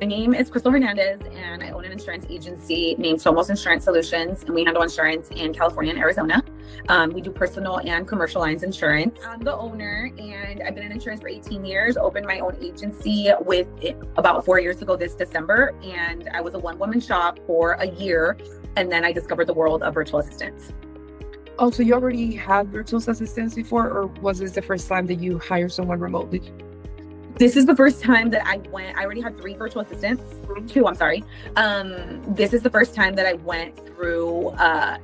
My name is Krystal Hernandez, and I own an insurance agency named Somos Insurance Solutions, and we handle insurance in California and Arizona. We do personal and commercial lines insurance. I'm the owner, and I've been in insurance for 18 years, opened my own agency with it about 4 years ago this December, and I was a one-woman shop for a year, and then I discovered the world of virtual assistants. Oh, so you already had virtual assistants before, or was this the first time that you hired someone remotely? This is the first time that I already had 3 virtual assistants, 2, I'm sorry. This is the first time that I went through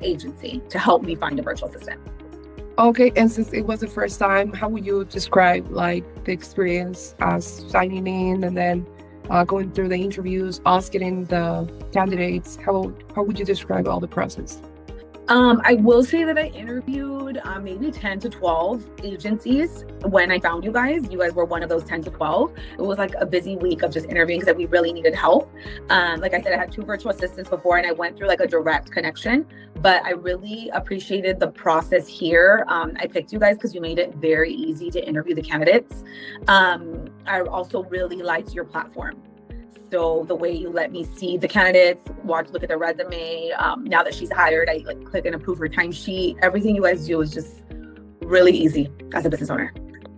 agency to help me find a virtual assistant. Okay, and since it was the first time, how would you describe like the experience as signing in and then going through the interviews, us getting the candidates? How would you describe all the process? I will say that I interviewed maybe 10 to 12 agencies when I found you guys. You guys were one of those 10 to 12. It was like a busy week of just interviewing because we really needed help. Like I said, I had 2 virtual assistants before and I went through like a direct connection, but I really appreciated the process here. I picked you guys because you made it very easy to interview the candidates. I also really liked your platform. So the way you let me see the candidates, look at their resume. Now that she's hired, I like click and approve her timesheet. Everything you guys do is just really easy as a business owner.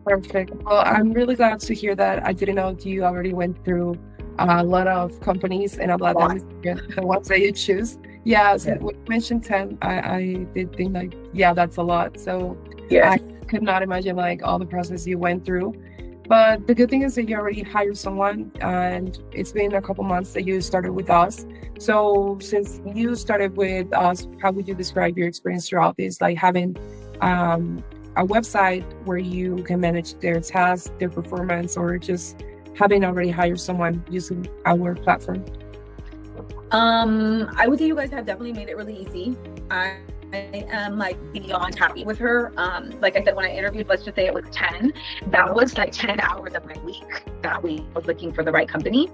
Perfect. Well, I'm really glad to hear that. I didn't know you already went through a lot of companies, and I'm glad that the ones that you choose. Yeah, so when you mentioned 10, I did think like, yeah, that's a lot. So yeah. I could not imagine like all the process you went through. But the good thing is that you already hired someone, and it's been a couple months that you started with us. So since you started with us, how would you describe your experience throughout this? Like having a website where you can manage their tasks, their performance, or just having already hired someone using our platform? I would say you guys have definitely made it really easy. I am like beyond happy with her. Like I said, when I interviewed, let's just say it was 10, that was like 10 hours of my week that we was looking for the right company.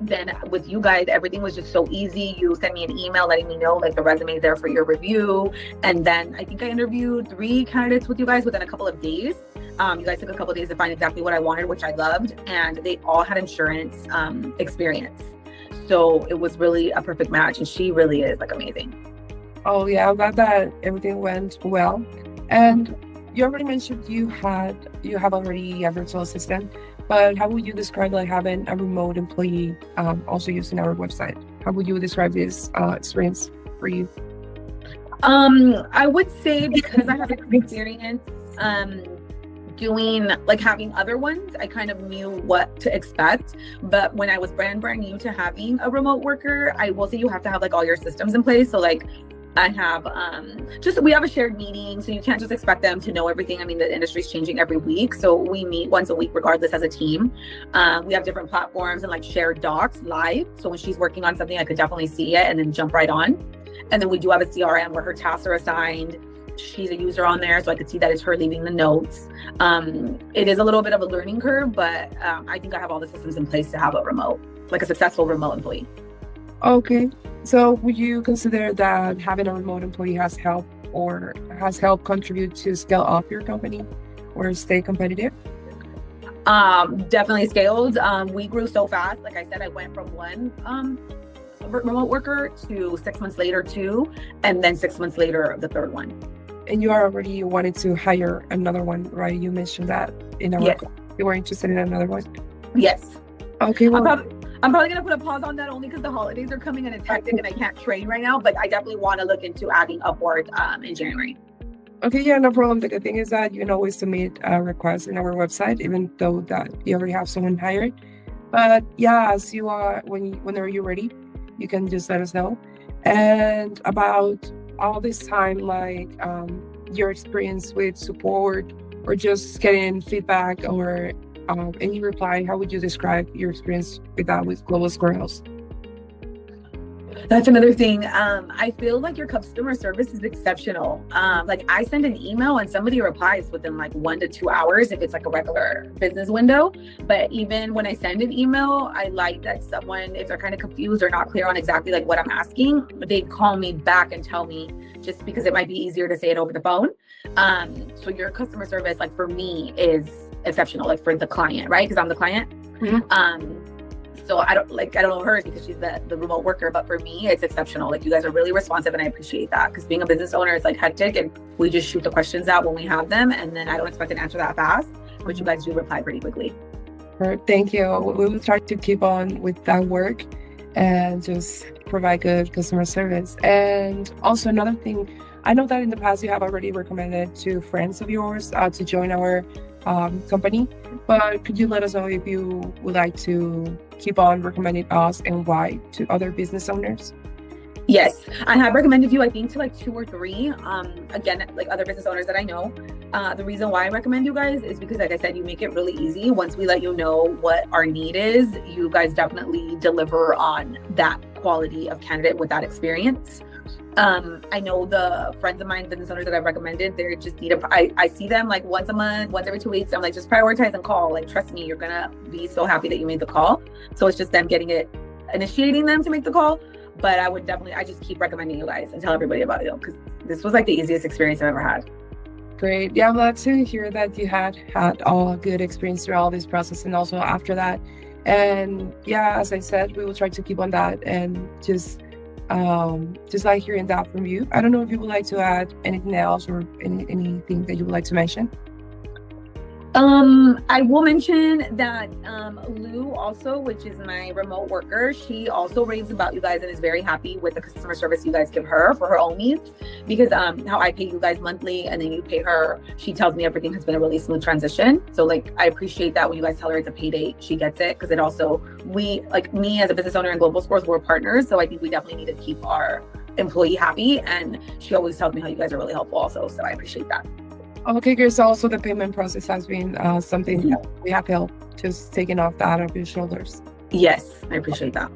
Then with you guys, everything was just so easy. You sent me an email letting me know like the resume is there for your review. And then I think I interviewed 3 candidates with you guys within a couple of days. You guys took a couple of days to find exactly what I wanted, which I loved. And they all had insurance experience. So it was really a perfect match. And she really is like amazing. Oh yeah, I'm glad that everything went well. And you already mentioned you have already a virtual assistant, but how would you describe like having a remote employee also using our website? How would you describe this experience for you? I would say because I have experience doing like having other ones, I kind of knew what to expect. But when I was brand new to having a remote worker, I will say you have to have like all your systems in place. So like I have we have a shared meeting, so you can't just expect them to know everything. I mean, the industry's changing every week, so we meet once a week regardless as a team. We have different platforms and like shared docs live, so when she's working on something I could definitely see it and then jump right on. And then we do have a CRM where her tasks are assigned. She's a user on there, so I could see that it's her leaving the notes. It is a little bit of a learning curve, but I think I have all the systems in place to have a successful remote employee. Okay. So would you consider that having a remote employee has helped contribute to scale up your company or stay competitive? Definitely scaled. We grew so fast. Like I said, I went from one remote worker to 6 months later 2, and then 6 months later the 3rd one. And you are already wanted to hire another one, right? You mentioned that in our you were interested in another one. Yes. Okay. Well, I'm probably going to put a pause on that only because the holidays are coming and it's hectic and I can't train right now, but I definitely want to look into adding Upward in January. Okay, yeah, no problem. The good thing is that you can always submit a request in our website, even though that you already have someone hired. But yeah, as you are, whenever you're ready, you can just let us know. And about all this time, like your experience with support or just getting feedback or any reply, how would you describe your experience with that with Global Squirrels? That's another thing. I feel like your customer service is exceptional. Like I send an email and somebody replies within like 1 to 2 hours if it's like a regular business window. But even when I send an email, I like that someone, if they're kind of confused or not clear on exactly like what I'm asking, they call me back and tell me, just because it might be easier to say it over the phone. So your customer service, like for me, is exceptional, like for the client, right? Because I'm the client. Mm-hmm. So I don't know hers because she's the remote worker, but for me, it's exceptional. Like you guys are really responsive, and I appreciate that because being a business owner is like hectic, and we just shoot the questions out when we have them, and then I don't expect an answer that fast, but you guys do reply pretty quickly. Thank you. We will try to keep on with that work and just provide good customer service. And also another thing, I know that in the past you have already recommended to friends of yours to join our company, but could you let us know if you would like to keep on recommending us and why to other business owners? Yes, I have recommended you, I think, to like 2 or 3. Again, like other business owners that I know. The reason why I recommend you guys is because, like I said, you make it really easy. Once we let you know what our need is, you guys definitely deliver on that quality of candidate with that experience. I know the friends of mine, business owners that I've recommended, they just need I see them like once a month, once every 2 weeks. I'm like, just prioritize and call. Like, trust me, you're gonna be so happy that you made the call. So it's just them initiating them to make the call. But I just keep recommending you guys and tell everybody about it because this was like the easiest experience I've ever had. Great. Yeah, I'm glad to hear that you had all good experience through all this process and also after that. And yeah, as I said, we will try to keep on that and just like hearing that from you. I don't know if you would like to add anything else or anything that you would like to mention. I will mention that Lou also, which is my remote worker, she also raves about you guys and is very happy with the customer service you guys give her for her own needs because how I pay you guys monthly and then you pay her, she tells me everything has been a really smooth transition. So like I appreciate that when you guys tell her it's a pay date, she gets it because it also, we, like me as a business owner in Global Scores, we're partners. So I think we definitely need to keep our employee happy, and she always tells me how you guys are really helpful also. So I appreciate that. Okay, great. So also the payment process has been something that we have helped just taking off that of your shoulders. Yes, I appreciate that.